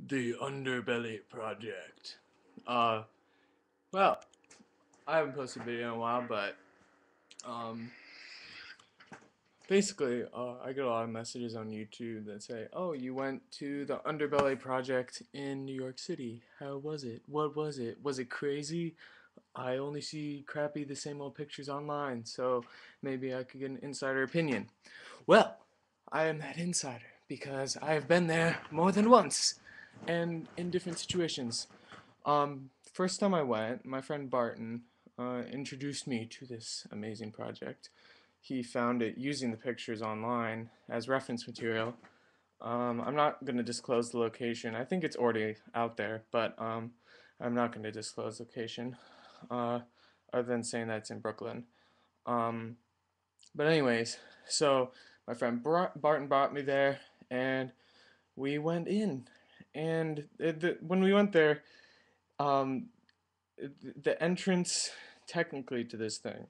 The Underbelly project. Uh, well, I haven't posted a video in a while, but um, basically, I get a lot of messages on YouTube that say, "Oh, you went to the Underbelly project in New York City. How was it? What was it? Was it crazy? I only see crappy, the same old pictures online, so maybe I could get an insider opinion." Well, I am that insider because I have been there more than once, and in different situations. First time I went, my friend Barton introduced me to this amazing project. He found it using the pictures online as reference material. I'm not going to disclose the location. I think it's already out there, but I'm not going to disclose location, uh, other than saying that it's in Brooklyn. Um, but anyways, so my friend Barton brought me there, and we went in. And when we went there, um, the entrance technically to this thing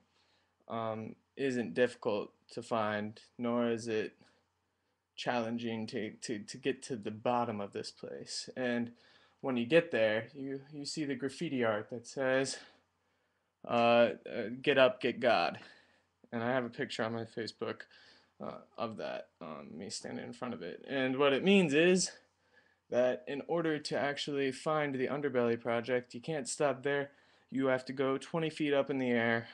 isn't difficult to find, nor is it challenging to get to the bottom of this place. And when you get there, you see the graffiti art that says, "Get up, get God." And I have a picture on my Facebook of that, me standing in front of it. And what it means is that in order to actually find the Underbelly project, you can't stop there. You have to go 20 feet up in the air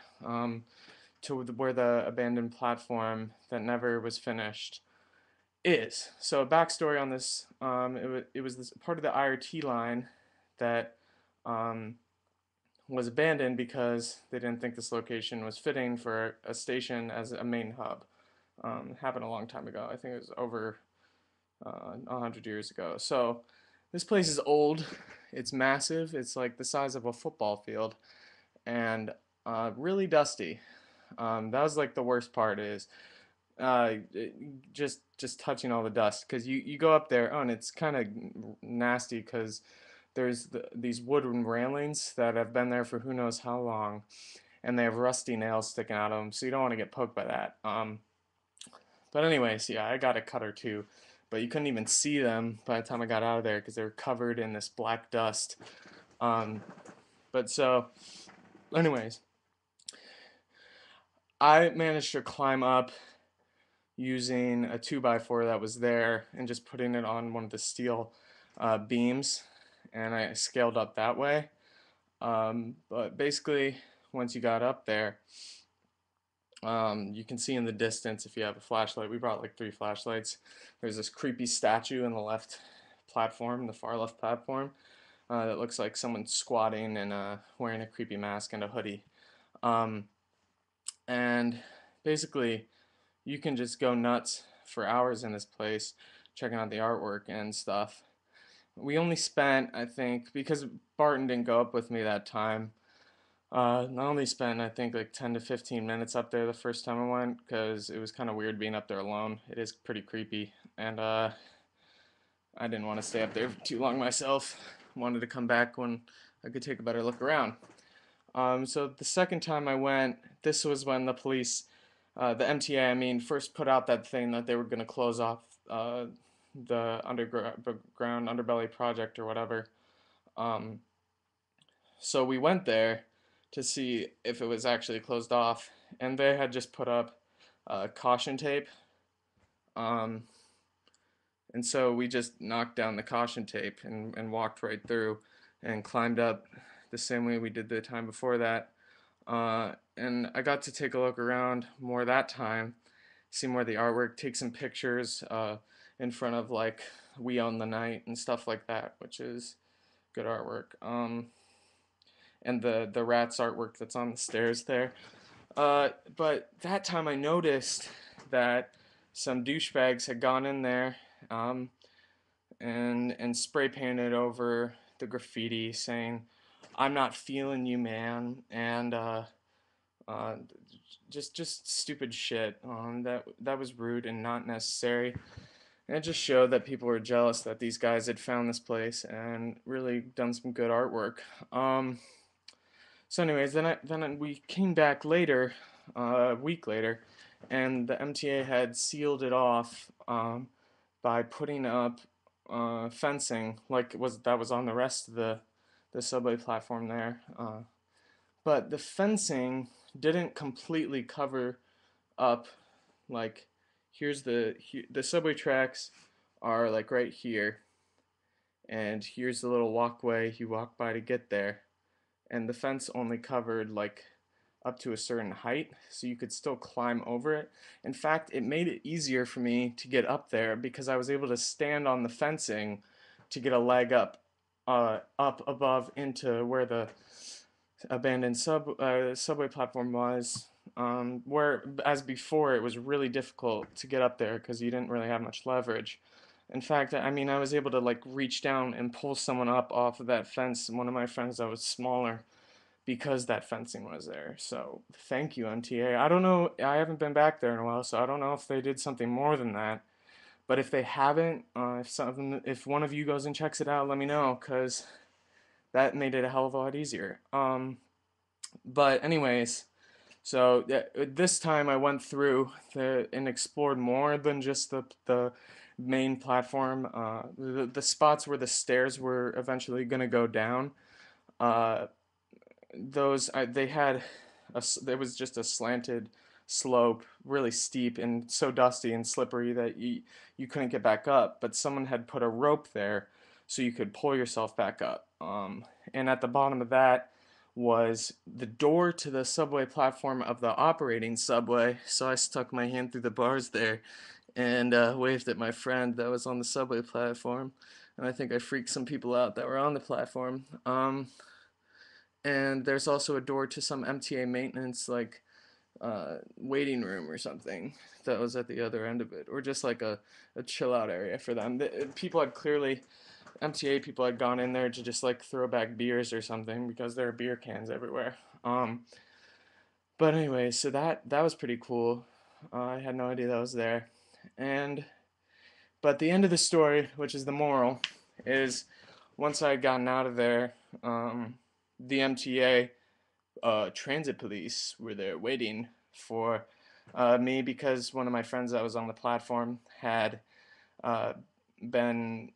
to where the abandoned platform that never was finished is. So, a backstory on this: it was this part of the IRT line that um, was abandoned because they didn't think this location was fitting for a station as a main hub. Happened a long time ago. I think it was over 100 years ago. So this place is old. It's massive. It's like the size of a football field, and really dusty. That was like the worst part is just touching all the dust because you go up there. Oh, and it's kind of nasty because there's these wooden railings that have been there for who knows how long, and they have rusty nails sticking out of them, so you don't want to get poked by that. But anyways, yeah, I got a cutter too, but you couldn't even see them by the time I got out of there because they were covered in this black dust. Um, but so, anyways, I managed to climb up using a 2x4 that was there and just putting it on one of the steel beams, and I scaled up that way. But basically, once you got up there, you can see in the distance if you have a flashlight. We brought like 3 flashlights. There's this creepy statue in the left platform, the far left platform, that looks like someone squatting and wearing a creepy mask and a hoodie. Um, and basically, you can just go nuts for hours in this place, checking out the artwork and stuff. We only spent, I think, because Barton didn't go up with me that time, I only spent, I think, like 10 to 15 minutes up there the first time I went because it was kind of weird being up there alone. It is pretty creepy, and I didn't want to stay up there for too long myself. Wanted to come back when I could take a better look around. So the second time I went, this was when the police, the MTA, I mean, first put out that thing that they were going to close off the underground underbelly project or whatever. Um, so we went there to see if it was actually closed off, and they had just put up caution tape. Um, and so we just knocked down the caution tape and walked right through and climbed up the same way we did the time before that. And I got to take a look around more that time, see more of the artwork, take some pictures in front of like We Own the Night and stuff like that, which is good artwork. And the rats artwork that's on the stairs there. But that time I noticed that some douchebags had gone in there um, and spray painted over the graffiti saying, "I'm not feeling you, man," and uh, just stupid shit. That was rude and not necessary. And it just showed that people were jealous that these guys had found this place and really done some good artwork. So, anyways, we came back later, a week later, and the MTA had sealed it off by putting up fencing like that was on the rest of the subway platform there. But the fencing didn't completely cover up. Like, the subway tracks are like right here, and here's the little walkway you walk by to get there. And the fence only covered like up to a certain height, so you could still climb over it. In fact, it made it easier for me to get up there because I was able to stand on the fencing to get a leg up above into where the abandoned subway platform was. Where as before it was really difficult to get up there because you didn't really have much leverage. In fact, I mean, I was able to like reach down and pull someone up off of that fence. One of my friends that was smaller because that fencing was there. So thank you, MTA. I don't know. I haven't been back there in a while, so I don't know if they did something more than that. But if they haven't, if one of you goes and checks it out, let me know because that made it a hell of a lot easier. But anyways, so this time I went through and explored more than just the main platform. The spots where the stairs were eventually gonna go down. Uh, they had there was just a slanted slope, really steep and so dusty and slippery that you couldn't get back up. But someone had put a rope there so you could pull yourself back up. And at the bottom of that was the door to the subway platform of the operating subway. So I stuck my hand through the bars there and waved at my friend that was on the subway platform. And I think I freaked some people out that were on the platform. And there's also a door to some MTA maintenance like waiting room or something that was at the other end of it, or just like a chill out area for them. People had clearly MTA people had gone in there to just like throw back beers or something because there are beer cans everywhere. But anyway, so that was pretty cool. I had no idea that was there, and but the end of the story, which is the moral, is once I had gotten out of there, the MTA transit police were there waiting for me because one of my friends that was on the platform had uh, been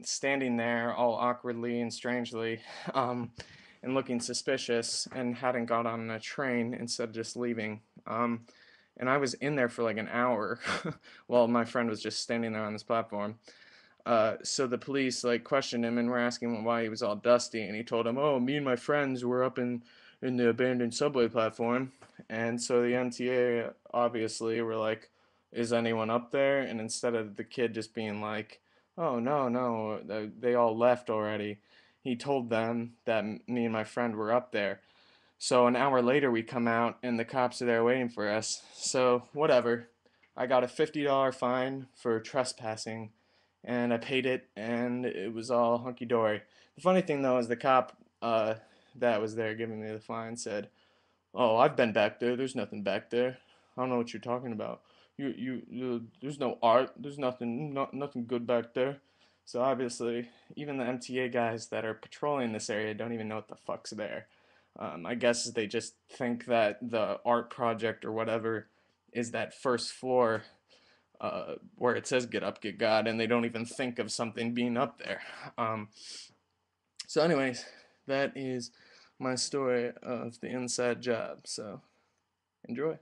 standing there all awkwardly and strangely and looking suspicious and hadn't got on a train instead of just leaving. And I was in there for like an hour while my friend was just standing there on this platform. So the police like questioned him and were asking him why he was all dusty, and he told them, "Oh, me and my friends were up in the abandoned subway platform." And so the MTA obviously were like, "Is anyone up there?" And instead of the kid just being like, "Oh no, no, they all left already," he told them that me and my friend were up there. So an hour later we come out and the cops are there waiting for us. So whatever. I got a $50 fine for trespassing and I paid it and it was all hunky dory. The funny thing though is the cop that was there giving me the fine said, "Oh, I've been back there. There's nothing back there. I don't know what you're talking about. There's no art. There's nothing good back there." So obviously, even the MTA guys that are patrolling this area don't even know what the fuck's there. I guess they just think that the art project or whatever is that first floor where it says "Get up, get God," and they don't even think of something being up there. Um, so, anyways, that is my story of the inside job. So, enjoy.